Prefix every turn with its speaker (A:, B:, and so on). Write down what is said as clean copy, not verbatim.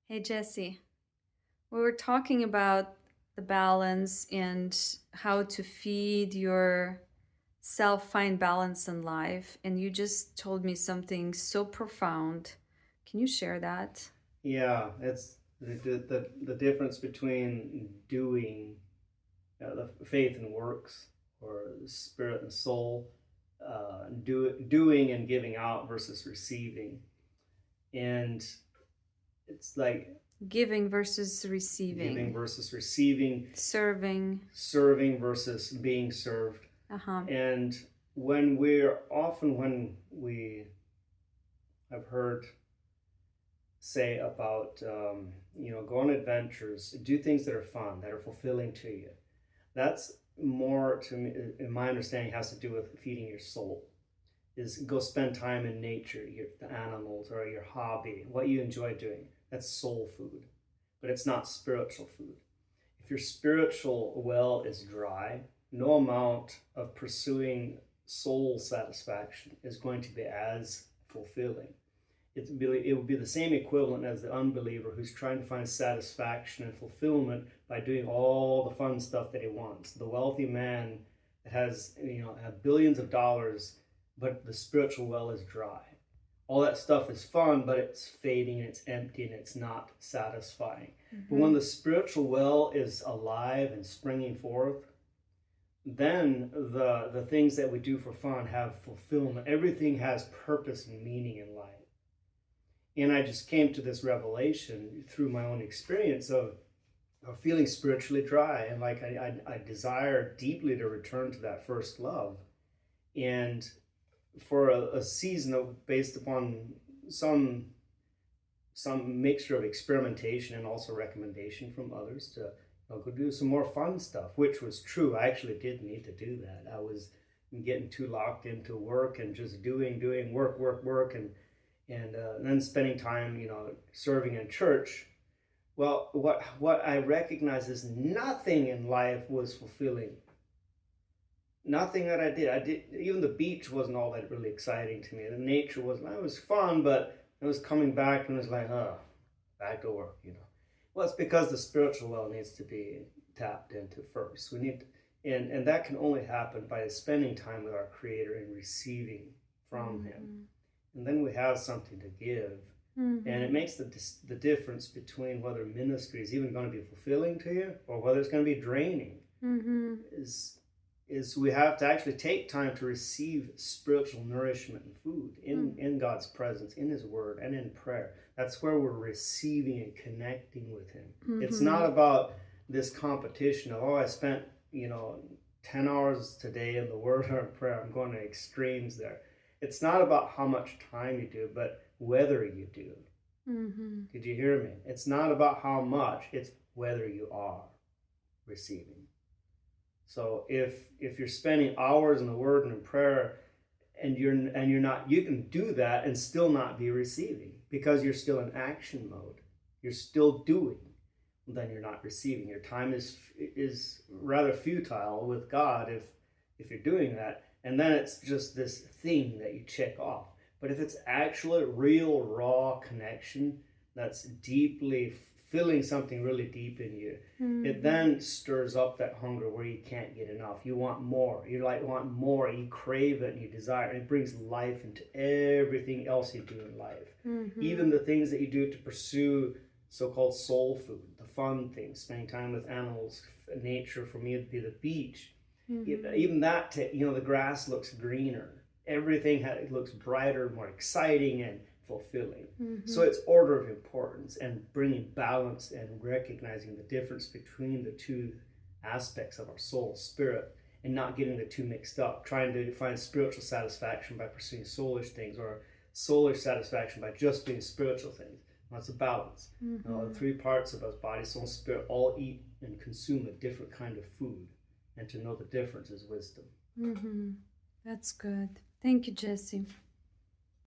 A: Hey Jesse, we were talking about the balance and how to feed your self find balance in life, and you just told me something so profound. Can you share that?
B: Yeah, it's the difference between doing the faith and works, or spirit and soul, doing and giving out versus receiving, and it's like
A: Giving versus
B: giving
A: receiving,
B: versus receiving,
A: serving.
B: serving versus being served,
A: Uh-huh.
B: and when we have heard say about go on adventures, do things that are fun, that are fulfilling to you. That's more to me, in my understanding, has to do with feeding your soul. Is go spend time in nature, the animals, or your hobby, what you enjoy doing. That's soul food, but it's not spiritual food. If your spiritual well is dry, no amount of pursuing soul satisfaction is going to be as fulfilling. It would be the same equivalent as the unbeliever who's trying to find satisfaction and fulfillment by doing all the fun stuff that he wants. The wealthy man that has have billions of dollars, but the spiritual well is dry. All that stuff is fun, but it's fading and it's empty and it's not satisfying. But when
A: Mm-hmm.
B: the spiritual well is alive and springing forth, then the things that we do for fun have fulfillment. Everything has purpose and meaning in life. And I just came to this revelation through my own experience of feeling spiritually dry. And like I desire deeply to return to that first love. And for a season of, based upon some mixture of experimentation and also recommendation from others to go do some more fun stuff, which was true. I actually did need to do that. I was getting too locked into work and just doing work, and then spending time, serving in church. Well, what I recognize is nothing in life was fulfilling. Nothing that I did, even the beach wasn't all that really exciting to me. The nature wasn't. It was fun, but it was coming back and it was like, oh, back to work. Well, it's because the spiritual well needs to be tapped into first. We need, and that can only happen by spending time with our Creator and receiving from Him,
A: Mm-hmm.
B: and then we have something to give. And
A: Mm-hmm.
B: it makes the difference between whether ministry is even going to be fulfilling to you or whether it's going to be draining.
A: Mm-hmm.
B: Is we have to actually take time to receive spiritual nourishment and food in God's presence, in His Word, and in prayer. That's where we're receiving and connecting with Him. It's
A: Mm-hmm.
B: not about this competition of, oh, I spent 10 hours today in the Word or in prayer. I'm going to extremes there. It's not about how much time you do, but whether you do.
A: Mm-hmm.
B: Did you hear me? It's not about how much, it's whether you are receiving. So if you're spending hours in the Word and in prayer, and you're not, you can do that and still not be receiving because you're still in action mode. You're still doing. Then you're not receiving. Your time is rather futile with God if you're doing that. And then it's just this thing that you check off. But if it's actual, real, raw connection that's deeply filling something really deep in you, it
A: Mm-hmm.
B: then stirs up that hunger where you can't get enough. You want more. You want more. You crave it and you desire it. It brings life into everything else you do in life.
A: Mm-hmm.
B: Even the things that you do to pursue so-called soul food, the fun things, spending time with animals, nature. For me, it'd be the beach.
A: Mm-hmm.
B: Even that, the grass looks greener. Everything looks brighter, more exciting, and fulfilling. So
A: Mm-hmm.
B: it's order of importance and bringing balance and recognizing the difference between the two aspects of our soul, spirit, and not getting the two mixed up, trying to find spiritual satisfaction by pursuing soulish things or soulish satisfaction by just doing spiritual things. That's a balance. The
A: Mm-hmm.
B: three parts of us, body, soul, and spirit, all eat and consume a different kind of food. And to know the difference is wisdom.
A: Mm-hmm. That's good. Thank you, Jesse.